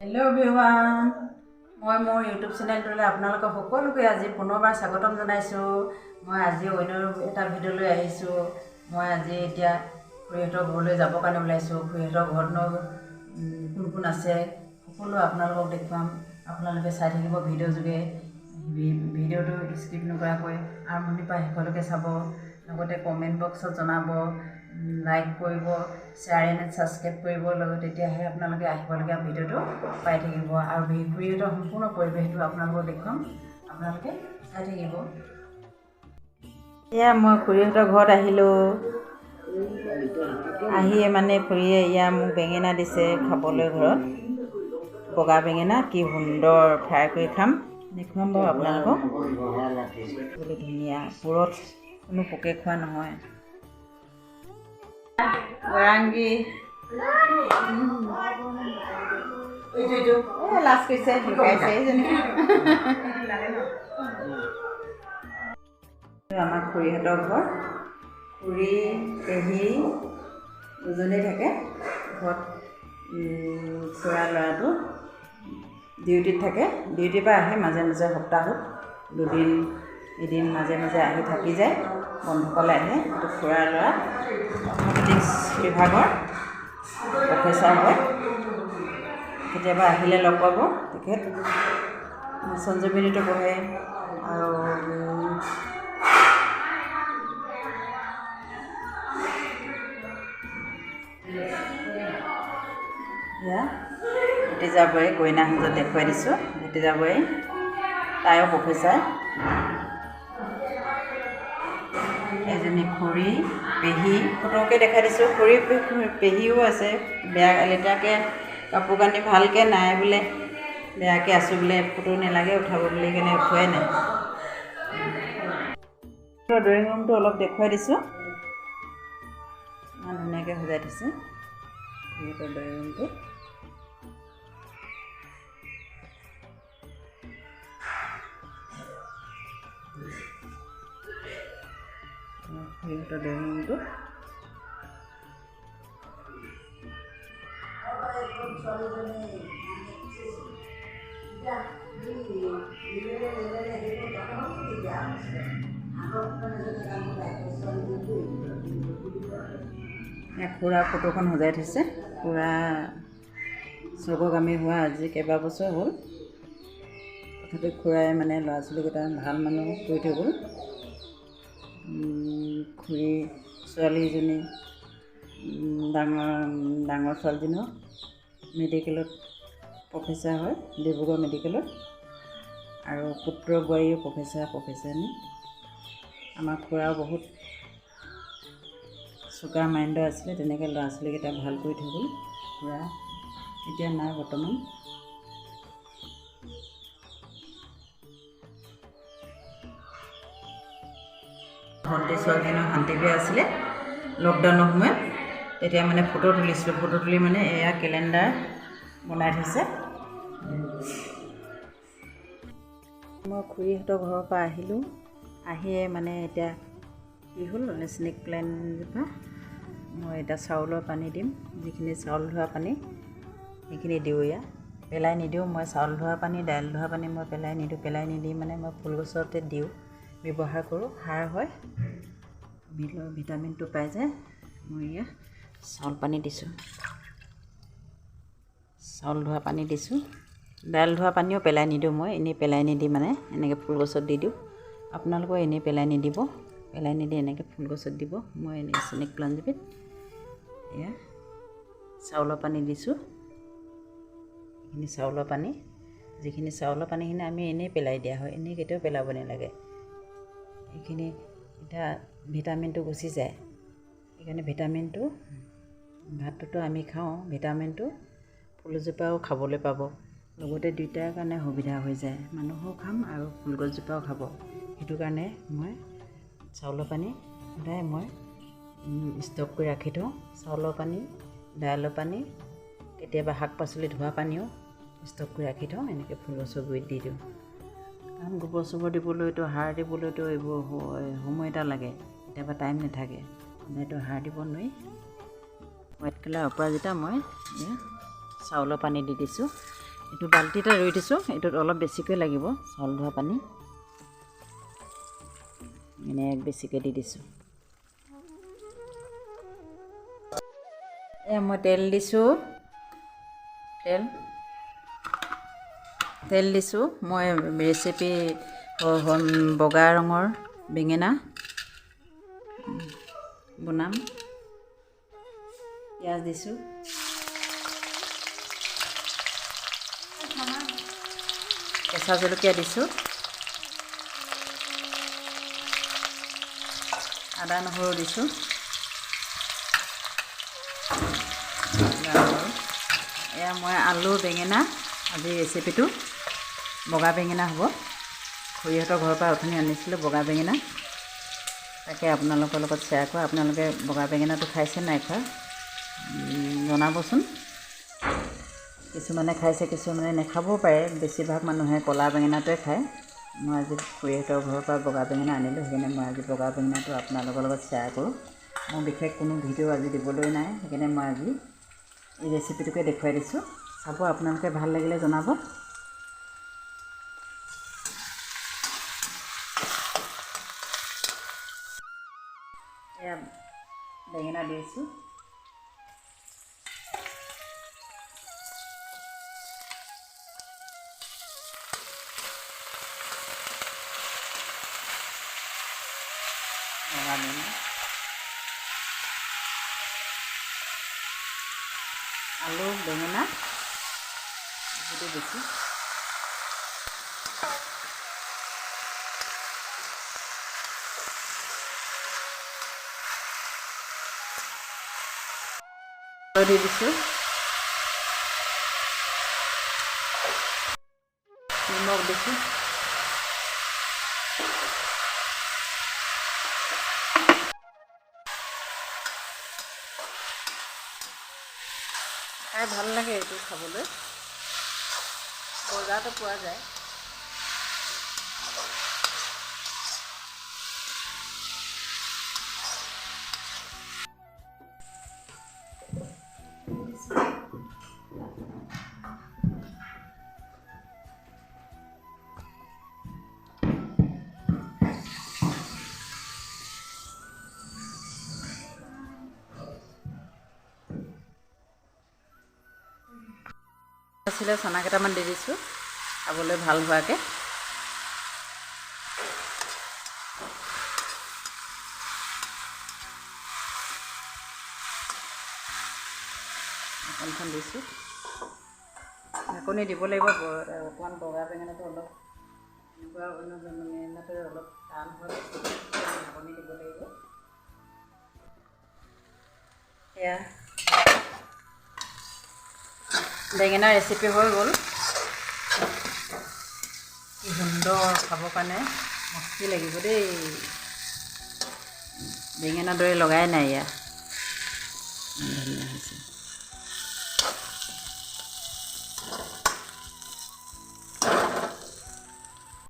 Hello everyone मैं मोर YouTube चेनेलटोले आपनालोक सकलोके আজি पुनरबार स्वागतम जनाइছো। मैं আজি अन्य एटा भिडिओ লৈ আহিছো। मैं আজি এতিয়া খুৰীহঁতৰ ঘৰলৈ যাবৰ কাৰণে ওলাইছো। খুৰীহঁতৰ ঘৰতনো কোন কোন আছে সকলো আপোনালোকক দেখুৱাম। আপোনালোকে চাই থাকিব ভিডিও যোগে। ভিডিওটো স্কিপ নকৰাকৈ আৰম্ভণিৰ পৰা শেষলৈকে চাব। লগতে কমেন্ট বক্সত জনাব, লাইক কৰিব, শ্বেয়াৰ এণ্ড সাবস্ক্ৰাইব কৰিব। লগতে তেতিয়াহে আপোনালোকে আহিবলগীয়া ভিডিওটো পাই থাকিব আৰু খুৰীহঁতৰ সম্পূৰ্ণ পৰিৱেশটো আপোনালোকক দেখুৱাম। আপোনালোকে চাই থাকিব। এয়া মই খুৰীহঁতৰ ঘৰত আহিলোঁ। আহিয়ে মানে খুৰীয়ে এয়া মোক বেঙেনা দিছে খাবলৈ ঘৰত। বগা বেঙেনা কি সুন্দৰ ফ্ৰাই কৰি খাম, দেখুৱাম বাৰু আপোনালোকক। বোলো ধুনীয়া, পুৰত কোনো পোকে খোৱা নহয়। গৰাংগী লাজ কৰিছে, লুকাইছে এইজনী। আমাৰ খুৰীহঁতৰ ঘৰ। খুৰী পেহী দুজনী থাকে ঘৰত। খুৰা ল'ৰাটো ডিউটিত থাকে। ডিউটিৰ পৰা আহে মাজে মাজে, সপ্তাহত দুদিন এদিন মাজে মাজে আহি থাকি যায়। বন্ধ পালে আহে। এইটো খুৰা ল'ৰা অৰ্থপেডিক্স বিভাগৰ প্ৰফেচাৰ হয়। কেতিয়াবা আহিলে লগ পাব। তেখেত সঞ্জীৱনীতো পঢ়ে আৰু এয়া ভতিজাবোৰে কইনাহঁতক দেখুৱাই দিছোঁ। ভতিজাবোৰে তাইও প্ৰফেচাৰ। এজনী খুৰী পেহী ফটোকে দেখাই দিছোঁ। খুৰী পেহীও আছে। বেয়া লেতেৰাকৈ কাপোৰ কানি ভালকৈ নাই বোলে, বেয়াকৈ আছোঁ বোলে, ফটো নালাগে উঠাব বুলি কেনে উঠোৱাই নাই। ড্ৰয়িং ৰুমটো অলপ দেখুৱাই দিছোঁ। ইমান ধুনীয়াকৈ সজাই থৈছে সিহঁতৰ ড্ৰয়িং ৰুমটো। সিহঁতৰ ড্ৰয়িং ৰুমটো খুৰা ফটোখন সজাই থৈছে। খুৰা স্বৰ্গগামী হোৱা আজি কেইবাবছৰ হ'ল। তথাপি খুৰাই মানে ল'ৰা ছোৱালীকেইটা ভাল মানুহ কৰি থৈ গ'ল। খুৰী ছোৱালীজনী ডাঙৰ ছোৱালীজনীও মেডিকেলত প্ৰফেচাৰ হয়, ডিব্ৰুগড় মেডিকেলত। আৰু পুত্ৰ বোৱাৰীও প্ৰফেচাৰনী। আমাৰ খুৰাও বহুত চোকা মাইণ্ডৰ আছিলে। তেনেকৈ ল'ৰা ছোৱালীকেইটা ভাল কৰি থৈ গ'ল। খুৰা এতিয়া নাই বৰ্তমান। ভণ্টি ছোৱালীজনীৰ শান্তি বিয়া আছিলে লকডাউনৰ সময়ত। তেতিয়া মানে ফটো তুলিছিলোঁ। ফটো তুলি মানে এয়া কেলেণ্ডাৰ বনাই থৈছে। মই খুৰীহঁতৰ ঘৰৰ পৰা আহিলোঁ। আহিয়ে মানে এতিয়া কি হ'ল, স্নেক প্লেণ্টজোপা মই এতিয়া চাউলৰ পানী দিম। যিখিনি চাউল ধোৱা পানী সেইখিনি দিওঁ। এয়া পেলাই নিদিওঁ মই। চাউল ধোৱা পানী, দাইল ধোৱা পানী মই পেলাই নিদিওঁ। পেলাই নিদি মানে মই ফুলগছতে দিওঁ, ব্যৱহাৰ কৰোঁ। সাৰ হয়, ভিটামিনটো পাই যায়। মই এয়া চাউল পানী দিছোঁ, চাউল ধোৱা পানী দিছোঁ। দাইল ধোৱা পানীও পেলাই নিদিওঁ মই। এনেই পেলাই নিদি মানে এনেকৈ ফুলগছত দি দিওঁ। আপোনালোকেও এনেই পেলাই নিদিব। পেলাই নিদি এনেকৈ ফুলগছত দিব। মই এনেই স্নেক প্লাণ্টজোপাত এয়া চাউলৰ পানী দিছোঁ। এইখিনি চাউলৰ পানী, যিখিনি চাউলৰ পানীখিনি আমি এনেই পেলাই দিয়া হয়, এনেই কেতিয়াও পেলাব নালাগে। এইখিনি এতিয়া ভিটামিনটো গুচি যায়। সেইকাৰণে ভিটামিনটো, ভাতটোতো আমি খাওঁ, ভিটামিনটো ফুলজোপাও খাবলৈ পাব। লগতে দুইটাৰ কাৰণে সুবিধা হৈ যায়। মানুহো খাম আৰু ফুলগছজোপাও খাব। সেইটো কাৰণে মই চাউলৰ পানী সদায় মই ষ্টক কৰি ৰাখি থওঁ। চাউলৰ পানী, দাইলৰ পানী, কেতিয়াবা শাক পাচলি ধোৱা পানীও ষ্টক কৰি ৰাখি থওঁ। এনেকৈ ফুলগছৰ গুৰিত দি দিওঁ। কাৰণ গোবৰ চোবৰ দিবলৈতো, সাৰ দিবলৈতো এইবোৰ সময় এটা লাগে। কেতিয়াবা টাইম নাথাকে, সদায়তো সাৰ দিব নোৱাৰি। হোৱাইট কালাৰ অপৰাজিতা মই চাউলৰ পানী দি দিছোঁ। এইটো বাল্টিতে ৰুই দিছোঁ, এইটোত অলপ বেছিকৈ লাগিব চাউল ধোৱা পানী, এক বেছিকৈ দি দিছোঁ। এয়া মই তেল দিছোঁ, তেল দিছোঁ। মই ৰেচিপি বগা ৰঙৰ বেঙেনা বনাম। পিঁয়াজ দিছোঁ, কেঁচা জলকীয়া দিছোঁ, আদা নহৰু দিছোঁ, এয়া মই আলু বেঙেনা, আজি ৰেচিপিটো বগা বেঙেনা হ'ব। খুৰীহঁতৰ ঘৰৰ পৰা অথনি আনিছিলোঁ বগা বেঙেনা, তাকে আপোনালোকৰ লগত শ্বেয়াৰ কৰা। আপোনালোকে বগা বেঙেনাটো খাইছে নাই খোৱা জনাবচোন। কিছুমানে খাইছে, কিছুমানে নাখাবও পাৰে, বেছিভাগ মানুহে ক'লা বেঙেনাটোৱে খায়। মই আজি খুৰীহঁতৰ ঘৰৰ পৰা বগা বেঙেনা আনিলোঁ, সেইকাৰণে মই আজি বগা বেঙেনাটো আপোনালোকৰ লগত শ্বেয়াৰ কৰোঁ। মোৰ বিশেষ কোনো ভিডিঅ' আজি দিবলৈ নাই, সেইকাৰণে মই আজি এই ৰেচিপিটোকে দেখুৱাই দিছোঁ। চাব, আপোনালোকে ভাল লাগিলে জনাব। এয়া বেঙেনা দিছোঁ, আলু বেঙেনা সেইটো দিছোঁ। দি দিছোঁ, নিমখ দিছোঁ, খাই ভাল লাগে এইটো খাবলৈ, বজাৰতো পোৱা যায়। আছিলে চানা কেইটামান দি দিছোঁ খাবলৈ ভাল হোৱাকৈ। অকণমান দিছোঁ, ঢাকনি দিব লাগিব। অকণমান বগা বেঙেনাটো অলপ এনেকুৱা বেঙেনাটো অলপ টান হয়, ঢাকনি দিব লাগিব। এয়া বেঙেনা ৰেচিপি হৈ গ'ল। কি সুন্দৰ খাবৰ কাৰণে, মস্তি লাগিব দেই। বেঙেনা দৰে লগাই নাই ইয়াত।